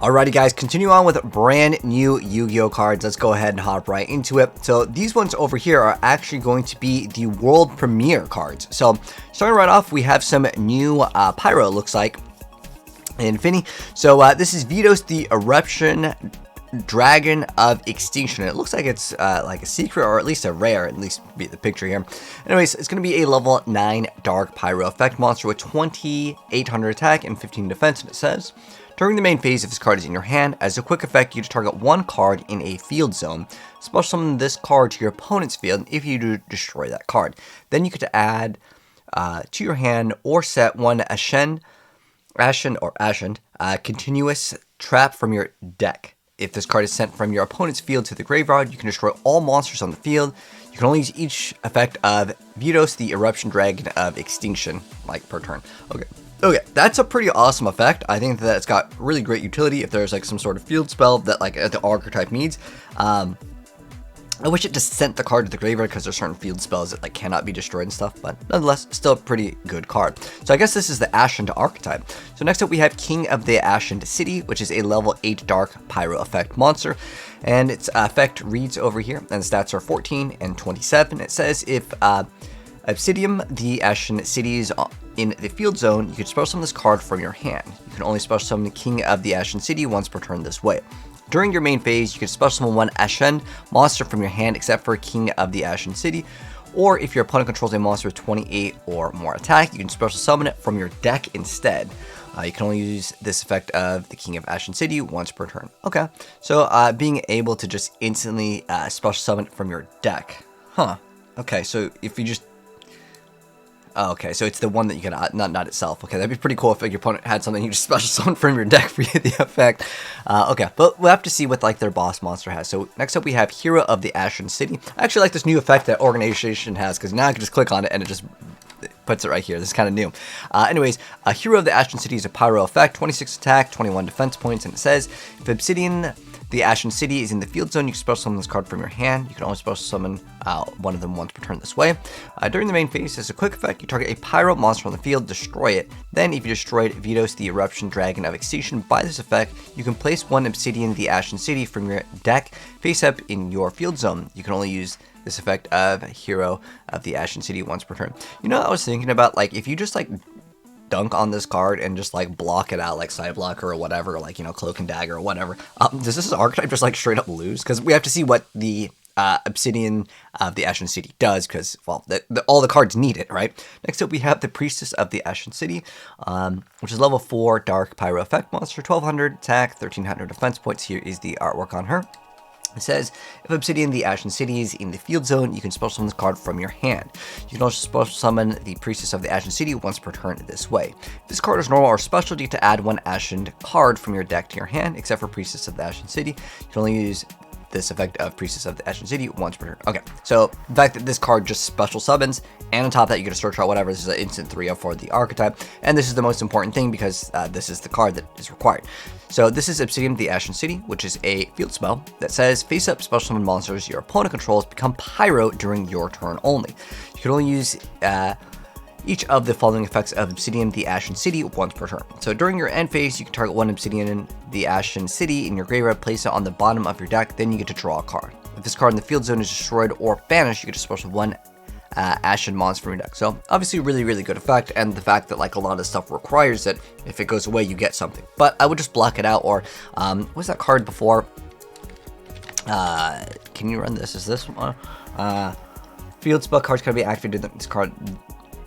Alrighty guys, continue on with brand new Yu-Gi-Oh cards. Let's go ahead and hop right into it. So these ones over here are actually going to be the world premiere cards. So starting right off, we have some new Pyro, it looks like, Infinity. So this is Vitos, the Eruption Dragon of Extinction. It looks like it's like a secret, or at least a rare, at least be the picture here. Anyways, it's going to be a level 9 Dark Pyro effect monster with 2800 attack and 15 defense, and it says, during the main phase, if this card is in your hand, as a quick effect, you just target one card in a field zone. Special summon this card to your opponent's field if you do destroy that card. Then you get to add to your hand or set one ASHEN continuous trap from your deck. If this card is sent from your opponent's field to the graveyard, you can destroy all monsters on the field. You can only use each effect of Vitos, the Eruption Dragon of Extinction, like per turn. Okay, that's a pretty awesome effect. I think that it's got really great utility if there's like some sort of field spell that like the archetype needs. I wish it just sent the card to the graveyard because there's certain field spells that like cannot be destroyed and stuff, but nonetheless, still a pretty good card. So I guess this is the ASHEN Archtype. So next up we have King of the ASHEN City, which is a level 8 Dark Pyro effect monster. And its effect reads over here, and the stats are 14 and 27. It says if Obsidian, the ASHEN City is in the field zone, you can special summon this card from your hand. You can only special summon the King of the ASHEN City once per turn this way. During your main phase, you can special summon one ASHEN monster from your hand except for King of the ASHEN City. Or if your opponent controls a monster with 28 or more attack, you can special summon it from your deck instead. You can only use this effect of the King of ASHEN City once per turn. Okay, so being able to just instantly special summon it from your deck. Huh. Okay, so if you just... Oh, okay, so it's the one that you can, not itself. Okay, that'd be pretty cool if like, your opponent had something you just special summon from your deck for the effect. Okay, but we'll have to see what like their boss monster has. So next up we have Hero of the ASHEN City. I actually like this new effect that Organization has, because now I can just click on it and it just puts it right here. This is kind of new. Anyways, Hero of the ASHEN City is a Pyro effect, 26 attack, 21 defense points, and it says, if Obsidian, the ASHEN City is in the field zone, you can special summon this card from your hand. You can only special summon one of them once per turn this way. During the main phase, as a quick effect, you target a Pyro monster on the field, destroy it. Then, if you destroyed Vitos, the Eruption Dragon of Extinction by this effect, you can place one Obsidian, the ASHEN City from your deck face up in your field zone. You can only use this effect of Hero of the ASHEN City once per turn. You know, I was thinking about, like, if you just, like, dunk on this card and just like block it out like side blocker or whatever, like, you know, cloak and dagger or whatever, does this archetype just like straight up lose? Because we have to see what the Obsidian of the ASHEN City does, because, well, all the cards need it, right? Next up we have the Priestess of the ASHEN City, which is level 4 Dark Pyro effect monster, 1200 attack, 1300 defense points. Here is the artwork on her. It says, if Obsidian, the ASHEN City is in the field zone, you can special summon this card from your hand. You can also special summon the Priestess of the ASHEN City once per turn this way. If this card is normal or special, you get to add one ASHEN card from your deck to your hand, except for Priestess of the ASHEN City. You can only use this effect of Priestess of the ASHEN City once per turn. Okay, so the fact that this card just special summons, and on top of that you get a search out whatever, this is an instant 3-0 for the archetype, and this is the most important thing because this is the card that is required. So this is Obsidian, the ASHEN City, which is a field spell that says, face up special summon monsters your opponent controls become Pyro during your turn only. You can only use each of the following effects of Obsidian, the ASHEN City once per turn. So during your end phase, you can target one Obsidian, the ASHEN City in your graveyard, place it on the bottom of your deck, then you get to draw a card. If this card in the field zone is destroyed or banished, you get to special one ASHEN monster from your deck. So obviously really, really good effect, and the fact that like a lot of stuff requires that if it goes away, you get something. But I would just block it out, or what's that card before? Can you run this? Is this one? Field spell cards can be activated. This card.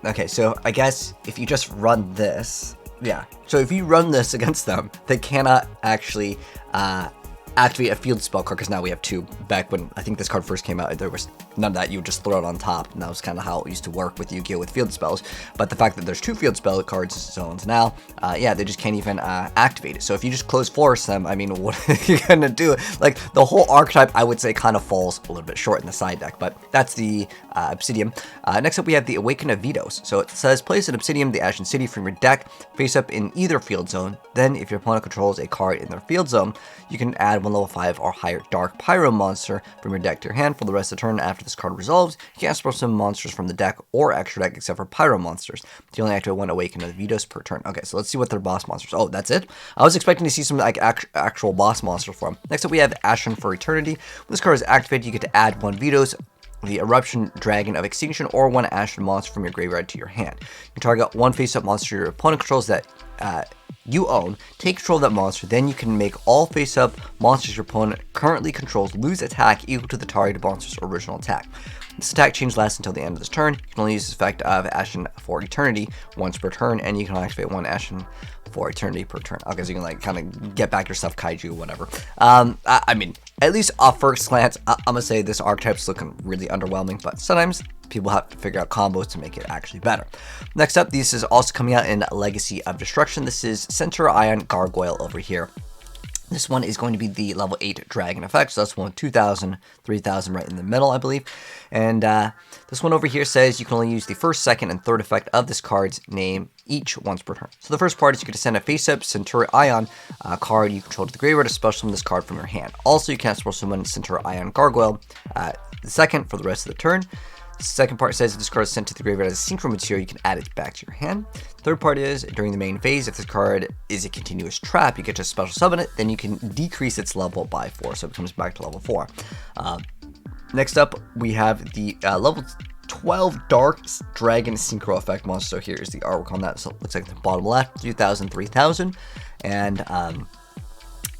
Okay, so I guess if you just run this, yeah. So if you run this against them, they cannot actually activate a field spell card, because now we have 2. Back when I think this card first came out, there was none of that. You would just throw it on top, and that was kind of how it used to work with Yu-Gi-Oh with field spells. But the fact that there's 2 field spell cards zones now, yeah, they just can't even activate it. So if you just close force them, I mean, what are you gonna do? Like, the whole archetype, I would say, kind of falls a little bit short in the side deck, but that's the Obsidian. Next up we have the Awaken of Vitos. So it says, place an Obsidian, the ASHEN City from your deck face up in either field zone. Then if your opponent controls a card in their field zone, you can add add 1 level 5 or higher Dark Pyro monster from your deck to your hand for the rest of the turn. After this card resolves, you can't special summon monsters from the deck or extra deck except for Pyro monsters. You only activate 1 Awaken of Vetoes per turn. Okay, so let's see what their boss monsters. Oh, that's it? I was expecting to see some like actual boss monster for them. Next up, we have Ashen for Eternity. When this card is activated, you get to add 1 Vetoes, the Eruption Dragon of Extinction, or 1 Ashen monster from your graveyard to your hand. You target 1 face-up monster your opponent controls that you own, take control of that monster, then you can make all face-up monsters your opponent currently controls lose attack equal to the target monster's original attack. This attack change lasts until the end of this turn. You can only use this effect of Ashen for Eternity once per turn, and you can only activate 1 Ashen for Eternity per turn. Okay, so you can like kind of get back your stuff, Kaiju, whatever. I mean, at least off first glance, I'm gonna say this archetype's looking really underwhelming, but sometimes people have to figure out combos to make it actually better. Next up, this is also coming out in Legacy of Destruction. This is Centur-ion Gargoyle over here. This one is going to be the level 8 dragon effect, so that's one 2,000, 3,000 right in the middle, I believe. And this one over here says you can only use the first, second, and third effect of this card's name each once per turn. So the first part is you get to send a face-up Centur-ion card you control to the graveyard to special summon this card from your hand. Also, you can't special summon Centur-ion Gargoyle the second for the rest of the turn. The second part says if this card is sent to the graveyard as a synchro material, you can add it back to your hand. Third part is during the main phase, if this card is a continuous trap, you get to special summon it, then you can decrease its level by 4, so it comes back to level 4. Next up, we have the level 12 Dark Dragon Synchro Effect monster. So here is the artwork on that. So it looks like the bottom left, 2,000, 3,000, and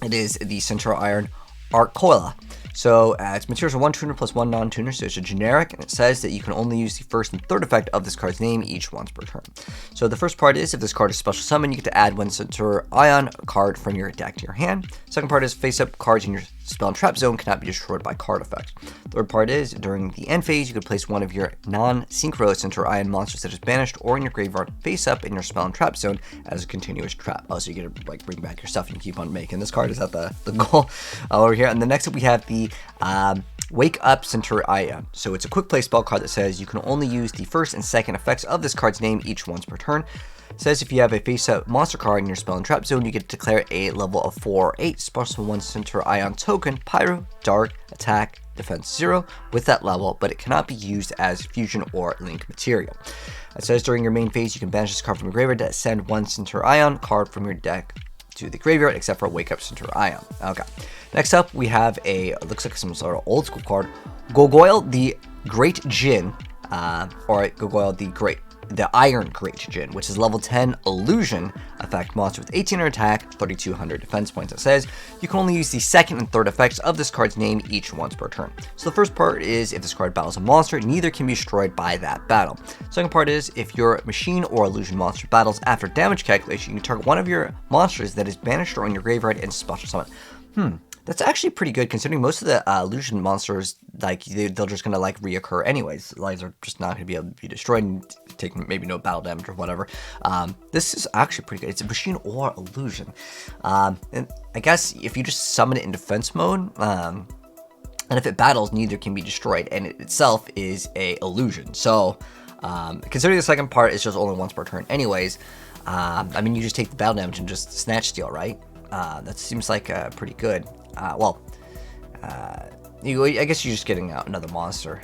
it is the Centur-ion Archtype. So its materials are 1 tuner plus 1 non-tuner, so it's a generic, and it says that you can only use the first and third effect of this card's name each once per turn. So the first part is if this card is special summon, you get to add 1 Centur-ion card from your deck to your hand. Second part is face-up cards in your spell and trap zone cannot be destroyed by card effects. Third part is during the end phase, you could place one of your non-synchro Centur-ion monsters that is banished or in your graveyard face-up in your spell and trap zone as a continuous trap. Oh, so you get to like bring back your stuff and keep on making this card. Is that the goal over here? And then next up we have the Wake Up Centur-ion. So it's a quick play spell card that says you can only use the first and second effects of this card's name each once per turn. It says if you have a face-up monster card in your spell and trap zone, you get to declare a level of 4 or 8 special 1 Centur-ion token, Pyro, Dark, Attack, Defense 0 with that level, but it cannot be used as fusion or link material. It says during your main phase, you can banish this card from your graveyard to send 1 Centur-ion card from your deck to the graveyard, except for Wake Up Centur-ion. Okay. Next up, we have looks like some sort of old school card, YuGiOh the Great Djinn, or YuGiOh the Iron Great Djinn, which is level 10 illusion effect monster with 1800 attack, 3200 defense points. It says you can only use the second and third effects of this card's name each once per turn. So the first part is if this card battles a monster, neither can be destroyed by that battle. Second part is if your machine or illusion monster battles after damage calculation, you can target one of your monsters that is banished or in your graveyard and special summon. That's actually pretty good considering most of the illusion monsters, like they're just gonna like reoccur anyways. Lives are just not gonna be able to be destroyed and take maybe no battle damage or whatever. This is actually pretty good. It's a machine or illusion, and I guess if you just summon it in defense mode, and if it battles, neither can be destroyed, and it itself is a illusion. So considering the second part is just only once per turn, anyways. I mean, you just take the battle damage and just snatch steal, right? That seems like pretty good. I guess you're just getting out another monster.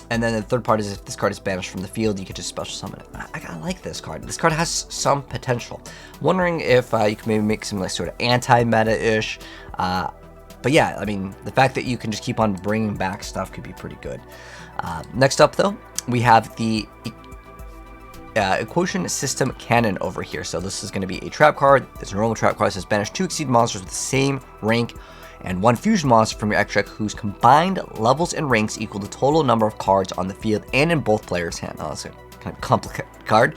And then the third part is if this card is banished from the field, you can just special summon it. I kind of like this card. This card has some potential. I'm wondering if you can maybe make some like sort of anti-meta-ish. But yeah, I mean, the fact that you can just keep on bringing back stuff could be pretty good. Next up, though, we have the Equation System Cannon over here. So this is going to be a trap card. It's a normal trap card that says banish 2 exceed monsters with the same rank and 1 fusion monster from your extra deck whose combined levels and ranks equal the total number of cards on the field and in both players' hand. Oh, that's a kind of complicated card.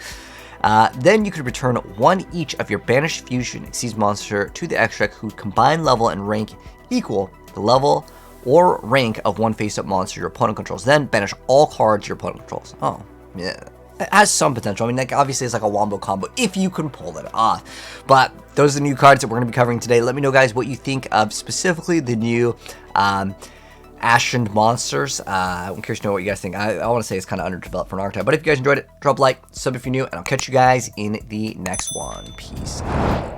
Then you could return 1 each of your banished fusion exceeds monster to the extra deck whose combined level and rank equal the level or rank of 1 face-up monster your opponent controls. Then banish all cards your opponent controls. Oh, yeah. It has some potential. I mean, like, obviously it's like a wombo combo if you can pull it off. But those are the new cards that we're going to be covering today. Let me know, guys, what you think of specifically the new Ashen monsters. I'm curious to know what you guys think. I want to say it's kind of underdeveloped for an archetype. But if you guys enjoyed it, drop a like, sub if you're new, and I'll catch you guys in the next one. Peace out.